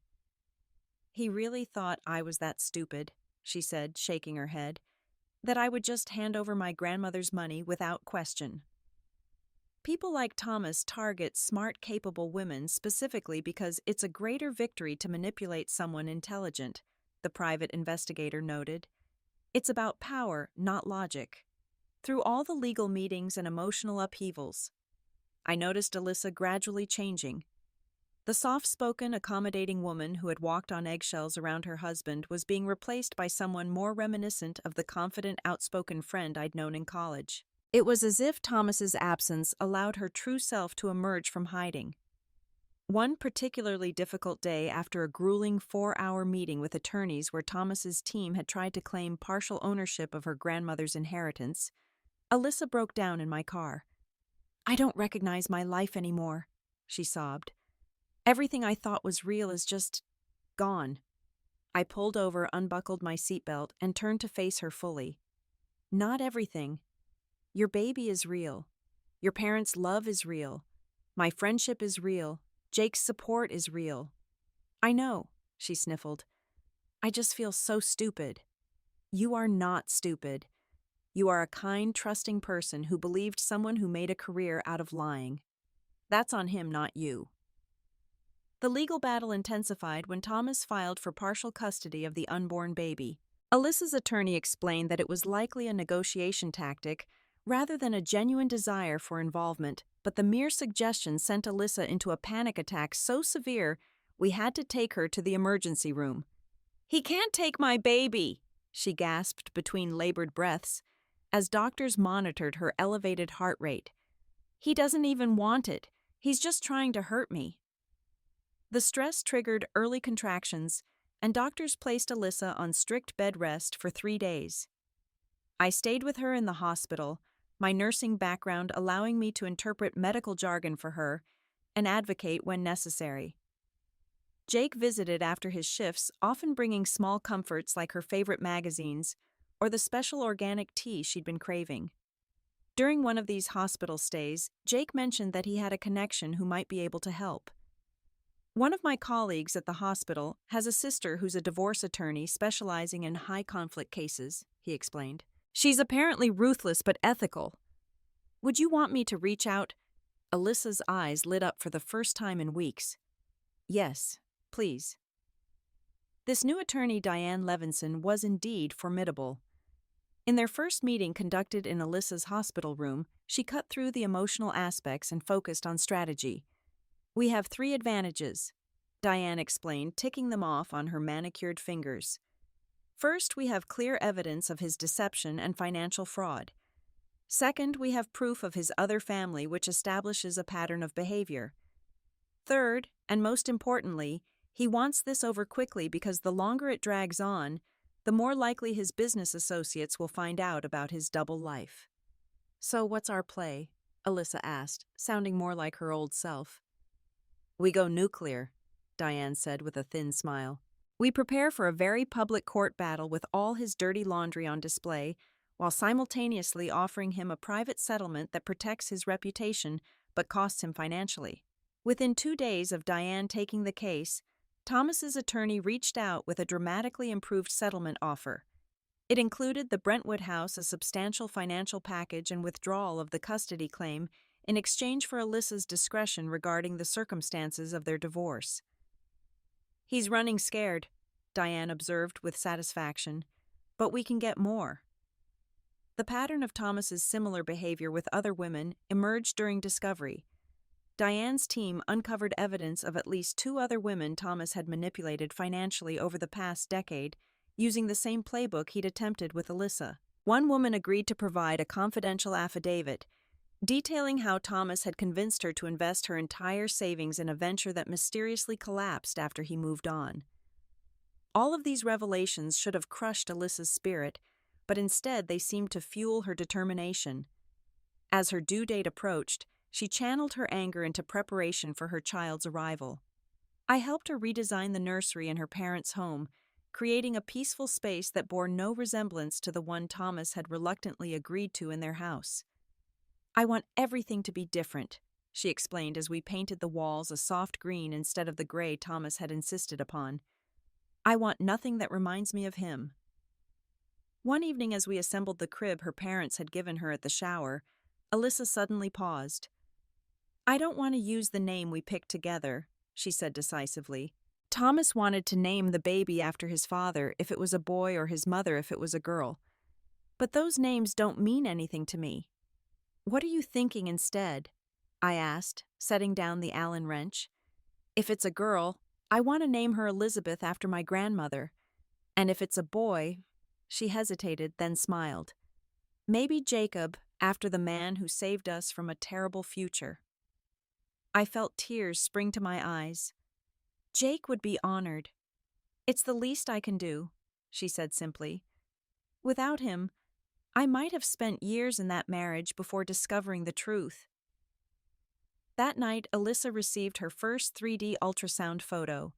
"He really thought I was that stupid," she said, shaking her head, "that I would just hand over my grandmother's money without question." People like Thomas target smart, capable women specifically because it's a greater victory to manipulate someone intelligent, the private investigator noted. "It's about power, not logic." Through all the legal meetings and emotional upheavals, I noticed Alyssa gradually changing. The soft-spoken, accommodating woman who had walked on eggshells around her husband was being replaced by someone more reminiscent of the confident, outspoken friend I'd known in college. It was as if Thomas's absence allowed her true self to emerge from hiding. One particularly difficult day, after a grueling 4-hour meeting with attorneys where Thomas's team had tried to claim partial ownership of her grandmother's inheritance, Alyssa broke down in my car. "I don't recognize my life anymore," she sobbed. "Everything I thought was real is just gone." I pulled over, unbuckled my seatbelt, and turned to face her fully. "Not everything. Your baby is real. Your parents' love is real. My friendship is real. Jake's support is real." "I know," she sniffled. "I just feel so stupid." "You are not stupid. You are a kind, trusting person who believed someone who made a career out of lying. That's on him, not you." The legal battle intensified when Thomas filed for partial custody of the unborn baby. Alyssa's attorney explained that it was likely a negotiation tactic rather than a genuine desire for involvement, but the mere suggestion sent Alyssa into a panic attack so severe we had to take her to the emergency room. He can't take my baby, she gasped between labored breaths as doctors monitored her elevated heart rate. He doesn't even want it. He's just trying to hurt me. The stress triggered early contractions, and doctors placed Alyssa on strict bed rest for 3 days. I stayed with her in the hospital, my nursing background allowing me to interpret medical jargon for her and advocate when necessary. Jake visited after his shifts, often bringing small comforts like her favorite magazines or the special organic tea she'd been craving. During one of these hospital stays, Jake mentioned that he had a connection who might be able to help. One of my colleagues at the hospital has a sister who's a divorce attorney specializing in high-conflict cases, he explained. She's apparently ruthless but ethical. Would you want me to reach out? Alyssa's eyes lit up for the first time in weeks. Yes, please. This new attorney, Diane Levinson, was indeed formidable. In their first meeting conducted in Alyssa's hospital room, she cut through the emotional aspects and focused on strategy. We have 3 advantages, Diane explained, ticking them off on her manicured fingers. First, we have clear evidence of his deception and financial fraud. Second, we have proof of his other family which establishes a pattern of behavior. Third, and most importantly, he wants this over quickly because the longer it drags on, the more likely his business associates will find out about his double life. So what's our play? Alyssa asked, sounding more like her old self. We go nuclear, Diane said with a thin smile. We prepare for a very public court battle with all his dirty laundry on display, while simultaneously offering him a private settlement that protects his reputation but costs him financially. Within 2 days of Diane taking the case, Thomas's attorney reached out with a dramatically improved settlement offer. It included the Brentwood house, a substantial financial package, and withdrawal of the custody claim in exchange for Alyssa's discretion regarding the circumstances of their divorce. He's running scared, Diane observed with satisfaction, but we can get more. The pattern of Thomas's similar behavior with other women emerged during discovery. Diane's team uncovered evidence of at least 2 other women Thomas had manipulated financially over the past decade, using the same playbook he'd attempted with Alyssa. One woman agreed to provide a confidential affidavit, detailing how Thomas had convinced her to invest her entire savings in a venture that mysteriously collapsed after he moved on. All of these revelations should have crushed Alyssa's spirit, but instead they seemed to fuel her determination. As her due date approached, she channeled her anger into preparation for her child's arrival. I helped her redesign the nursery in her parents' home, creating a peaceful space that bore no resemblance to the one Thomas had reluctantly agreed to in their house. I want everything to be different, she explained as we painted the walls a soft green instead of the gray Thomas had insisted upon. I want nothing that reminds me of him. One evening as we assembled the crib her parents had given her at the shower, Alyssa suddenly paused. I don't want to use the name we picked together, she said decisively. Thomas wanted to name the baby after his father if it was a boy or his mother if it was a girl. But those names don't mean anything to me. What are you thinking instead? I asked, setting down the Allen wrench. If it's a girl, I want to name her Elizabeth after my grandmother. And if it's a boy, she hesitated, then smiled. Maybe Jacob, after the man who saved us from a terrible future. I felt tears spring to my eyes. Jake would be honored. It's the least I can do, she said simply. Without him, I might have spent years in that marriage before discovering the truth. That night, Alyssa received her first 3D ultrasound photo.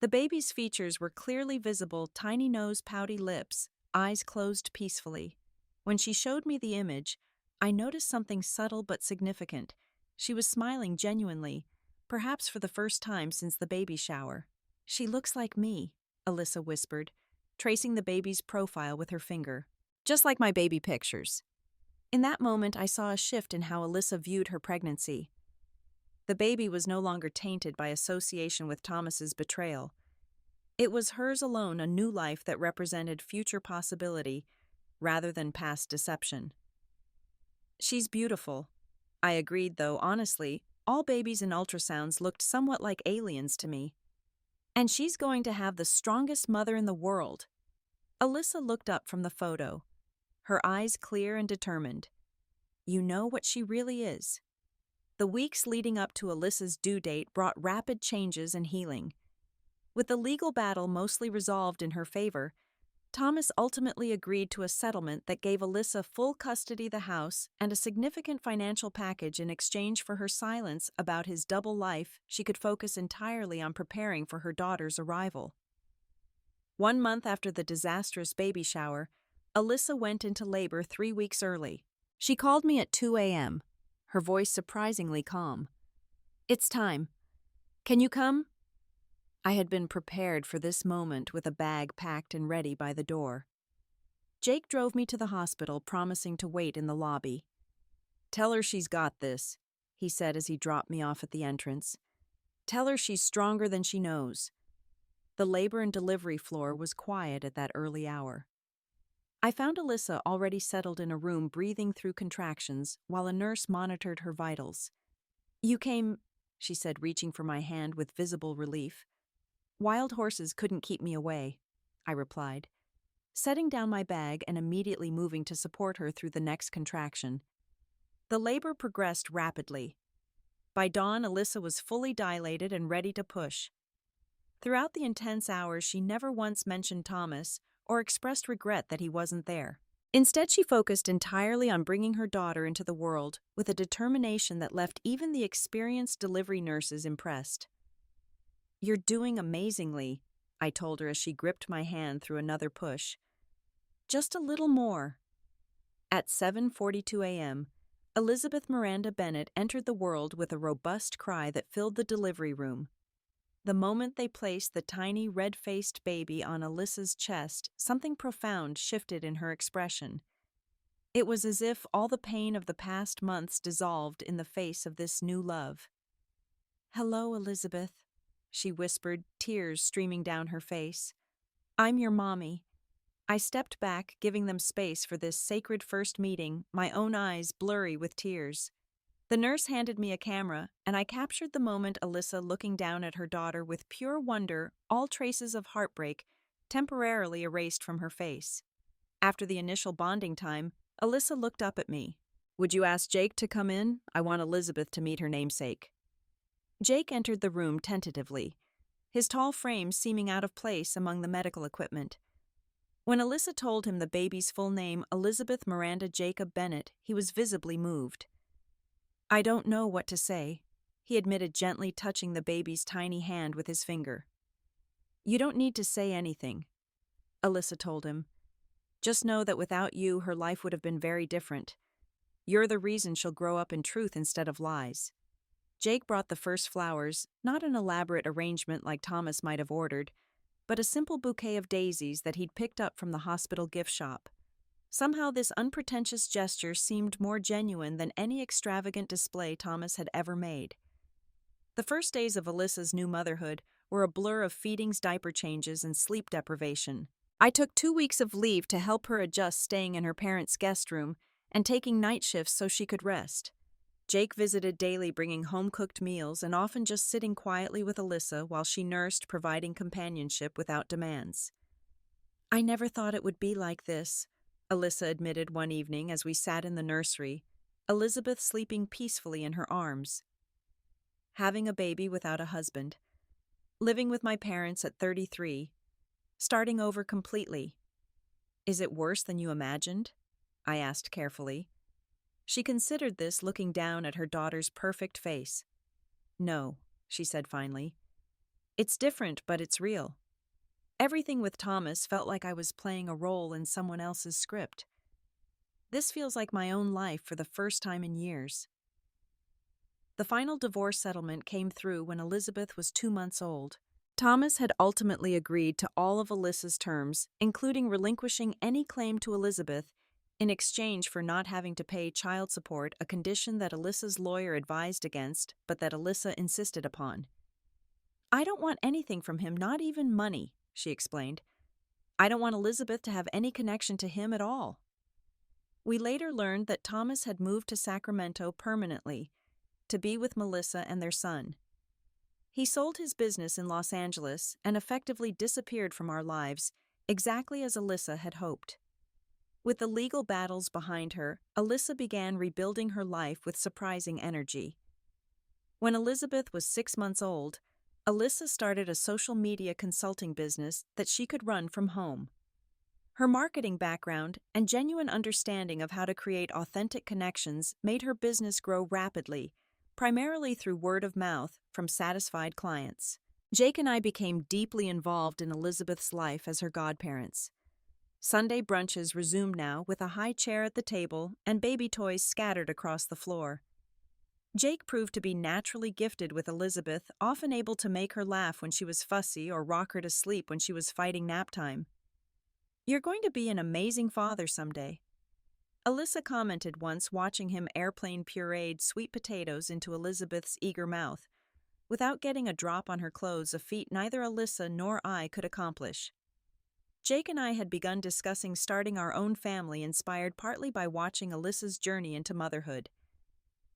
The baby's features were clearly visible: tiny nose, pouty lips, eyes closed peacefully. When she showed me the image, I noticed something subtle but significant. She was smiling genuinely, perhaps for the first time since the baby shower. She looks like me, Alyssa whispered, tracing the baby's profile with her finger. Just like my baby pictures. In that moment, I saw a shift in how Alyssa viewed her pregnancy. The baby was no longer tainted by association with Thomas's betrayal. It was hers alone, a new life that represented future possibility rather than past deception. She's beautiful, I agreed, though honestly, all babies in ultrasounds looked somewhat like aliens to me. And she's going to have the strongest mother in the world. Alyssa looked up from the photo, her eyes clear and determined. You know what she really is. The weeks leading up to Alyssa's due date brought rapid changes and healing. With the legal battle mostly resolved in her favor, Thomas ultimately agreed to a settlement that gave Alyssa full custody of the house and a significant financial package in exchange for her silence about his double life. She could focus entirely on preparing for her daughter's arrival. 1 month after the disastrous baby shower, Alyssa went into labor 3 weeks early. She called me at 2 a.m., her voice surprisingly calm. "It's time. Can you come?" I had been prepared for this moment with a bag packed and ready by the door. Jake drove me to the hospital, promising to wait in the lobby. "Tell her she's got this," he said as he dropped me off at the entrance. "Tell her she's stronger than she knows." The labor and delivery floor was quiet at that early hour. I found Alyssa already settled in a room breathing through contractions while a nurse monitored her vitals. "You came," she said, reaching for my hand with visible relief. "Wild horses couldn't keep me away," I replied, setting down my bag and immediately moving to support her through the next contraction. The labor progressed rapidly. By dawn, Alyssa was fully dilated and ready to push. Throughout the intense hours, she never once mentioned Thomas or expressed regret that he wasn't there. Instead, she focused entirely on bringing her daughter into the world with a determination that left even the experienced delivery nurses impressed. "You're doing amazingly," I told her as she gripped my hand through another push. "Just a little more." At 7:42 a.m., Elizabeth Miranda Bennett entered the world with a robust cry that filled the delivery room. The moment they placed the tiny red-faced baby on Alyssa's chest, something profound shifted in her expression. It was as if all the pain of the past months dissolved in the face of this new love. "Hello, Elizabeth," she whispered, tears streaming down her face. "I'm your mommy." I stepped back, giving them space for this sacred first meeting, my own eyes blurry with tears. The nurse handed me a camera, and I captured the moment Alyssa looking down at her daughter with pure wonder, all traces of heartbreak temporarily erased from her face. After the initial bonding time, Alyssa looked up at me. "Would you ask Jake to come in? I want Elizabeth to meet her namesake." Jake entered the room tentatively, his tall frame seeming out of place among the medical equipment. When Alyssa told him the baby's full name, Elizabeth Miranda Jacob Bennett, he was visibly moved. "I don't know what to say," he admitted, gently touching the baby's tiny hand with his finger. "You don't need to say anything," Alyssa told him. "Just know that without you, her life would have been very different. You're the reason she'll grow up in truth instead of lies." Jake brought the first flowers, not an elaborate arrangement like Thomas might have ordered, but a simple bouquet of daisies that he'd picked up from the hospital gift shop. Somehow this unpretentious gesture seemed more genuine than any extravagant display Thomas had ever made. The first days of Alyssa's new motherhood were a blur of feedings, diaper changes, and sleep deprivation. I took 2 weeks of leave to help her adjust staying in her parents' guest room and taking night shifts so she could rest. Jake visited daily, bringing home-cooked meals and often just sitting quietly with Alyssa while she nursed, providing companionship without demands. "I never thought it would be like this," Alyssa admitted one evening as we sat in the nursery, Elizabeth sleeping peacefully in her arms. "Having a baby without a husband. Living with my parents at 33. Starting over completely. Is it worse than you imagined?" I asked carefully. She considered this, looking down at her daughter's perfect face. "No," she said finally. "It's different, but it's real. Everything with Thomas felt like I was playing a role in someone else's script. This feels like my own life for the first time in years." The final divorce settlement came through when Elizabeth was 2 months old. Thomas had ultimately agreed to all of Alyssa's terms, including relinquishing any claim to Elizabeth in exchange for not having to pay child support, a condition that Alyssa's lawyer advised against, but that Alyssa insisted upon. "I don't want anything from him, not even money," she explained. "I don't want Elizabeth to have any connection to him at all." We later learned that Thomas had moved to Sacramento permanently to be with Melissa and their son. He sold his business in Los Angeles and effectively disappeared from our lives, exactly as Alyssa had hoped. With the legal battles behind her, Alyssa began rebuilding her life with surprising energy. When Elizabeth was 6 months old, Alyssa started a social media consulting business that she could run from home. Her marketing background and genuine understanding of how to create authentic connections made her business grow rapidly, primarily through word of mouth from satisfied clients. Jake and I became deeply involved in Elizabeth's life as her godparents. Sunday brunches resumed now with a high chair at the table and baby toys scattered across the floor. Jake proved to be naturally gifted with Elizabeth, often able to make her laugh when she was fussy or rock her to sleep when she was fighting nap time. "You're going to be an amazing father someday," Alyssa commented once, watching him airplane pureed sweet potatoes into Elizabeth's eager mouth, without getting a drop on her clothes, a feat neither Alyssa nor I could accomplish. Jake and I had begun discussing starting our own family, inspired partly by watching Alyssa's journey into motherhood.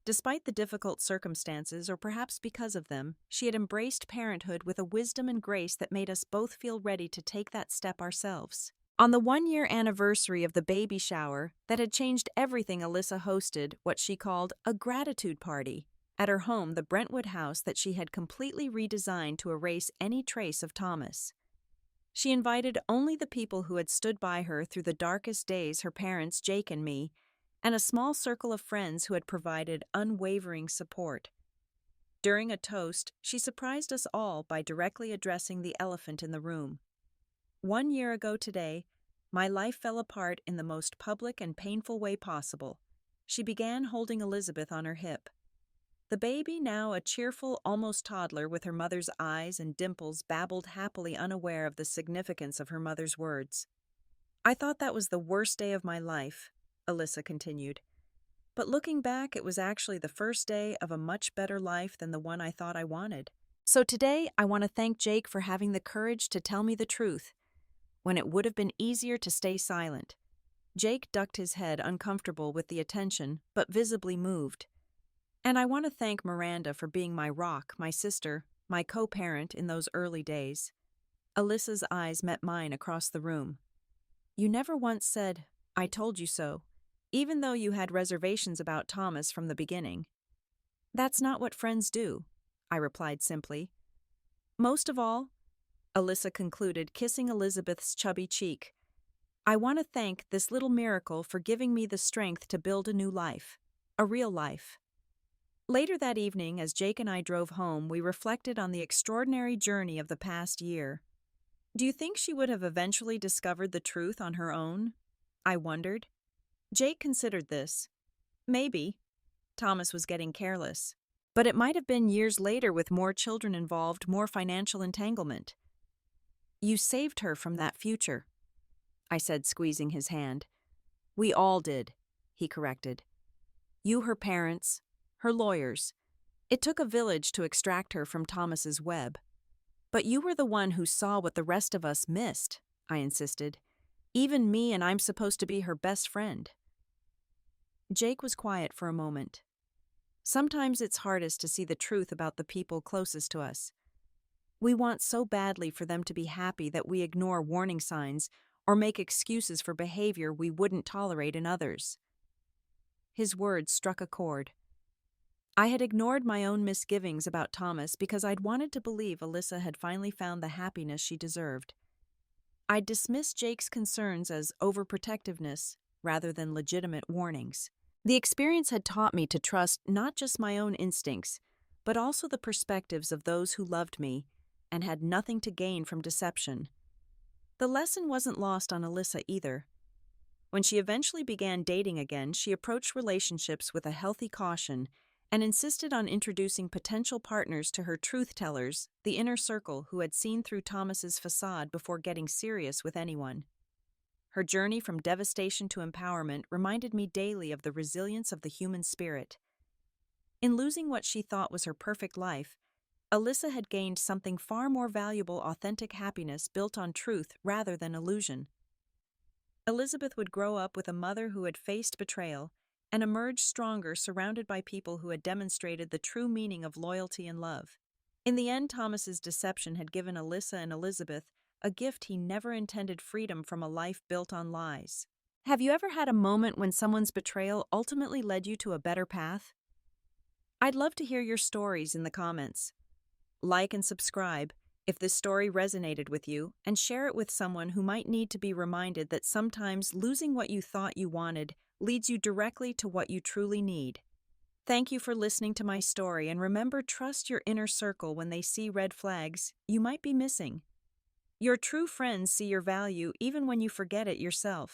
Despite the difficult circumstances, or perhaps because of them, she had embraced parenthood with a wisdom and grace that made us both feel ready to take that step ourselves. On the 1-year anniversary of the baby shower that had changed everything, Alyssa hosted what she called a gratitude party at her home, the Brentwood house that she had completely redesigned to erase any trace of Thomas. She invited only the people who had stood by her through the darkest days, her parents, Jake and me, and a small circle of friends who had provided unwavering support. During a toast, she surprised us all by directly addressing the elephant in the room. 1 year ago today, my life fell apart in the most public and painful way possible. She began, holding Elizabeth on her hip. The baby, now a cheerful, almost toddler with her mother's eyes and dimples, babbled happily, unaware of the significance of her mother's words. "I thought that was the worst day of my life," Alyssa continued. "But looking back, it was actually the first day of a much better life than the one I thought I wanted. So today, I want to thank Jake for having the courage to tell me the truth, when it would have been easier to stay silent." Jake ducked his head, uncomfortable with the attention, but visibly moved. "And I want to thank Miranda for being my rock, my sister, my co-parent in those early days." Alyssa's eyes met mine across the room. "You never once said, 'I told you so,' even though you had reservations about Thomas from the beginning." "That's not what friends do," I replied simply. "Most of all," Alyssa concluded, kissing Elizabeth's chubby cheek, "I want to thank this little miracle for giving me the strength to build a new life, a real life." Later that evening, as Jake and I drove home, we reflected on the extraordinary journey of the past year. "Do you think she would have eventually discovered the truth on her own?" I wondered. Jake considered this. "Maybe." Thomas was getting careless. "But it might have been years later, with more children involved, more financial entanglement." "You saved her from that future," I said, squeezing his hand. "We all did," he corrected. "You, her parents, her lawyers. It took a village to extract her from Thomas's web. But you were the one who saw what the rest of us missed," I insisted. "Even me, and I'm supposed to be her best friend." Jake was quiet for a moment. "Sometimes it's hardest to see the truth about the people closest to us. We want so badly for them to be happy that we ignore warning signs or make excuses for behavior we wouldn't tolerate in others." His words struck a chord. I had ignored my own misgivings about Thomas because I'd wanted to believe Alyssa had finally found the happiness she deserved. I'd dismissed Jake's concerns as overprotectiveness rather than legitimate warnings. The experience had taught me to trust not just my own instincts, but also the perspectives of those who loved me and had nothing to gain from deception. The lesson wasn't lost on Alyssa either. When she eventually began dating again, she approached relationships with a healthy caution and insisted on introducing potential partners to her truth-tellers, the inner circle who had seen through Thomas's facade before getting serious with anyone. Her journey from devastation to empowerment reminded me daily of the resilience of the human spirit. In losing what she thought was her perfect life, Alyssa had gained something far more valuable: authentic happiness built on truth rather than illusion. Elizabeth would grow up with a mother who had faced betrayal and emerged stronger, surrounded by people who had demonstrated the true meaning of loyalty and love. In the end, Thomas's deception had given Alyssa and Elizabeth a gift he never intended: freedom from a life built on lies. Have you ever had a moment when someone's betrayal ultimately led you to a better path? I'd love to hear your stories in the comments. Like and subscribe if this story resonated with you, and share it with someone who might need to be reminded that sometimes losing what you thought you wanted leads you directly to what you truly need. Thank you for listening to my story, and remember, trust your inner circle when they see red flags you might be missing. Your true friends see your value even when you forget it yourself.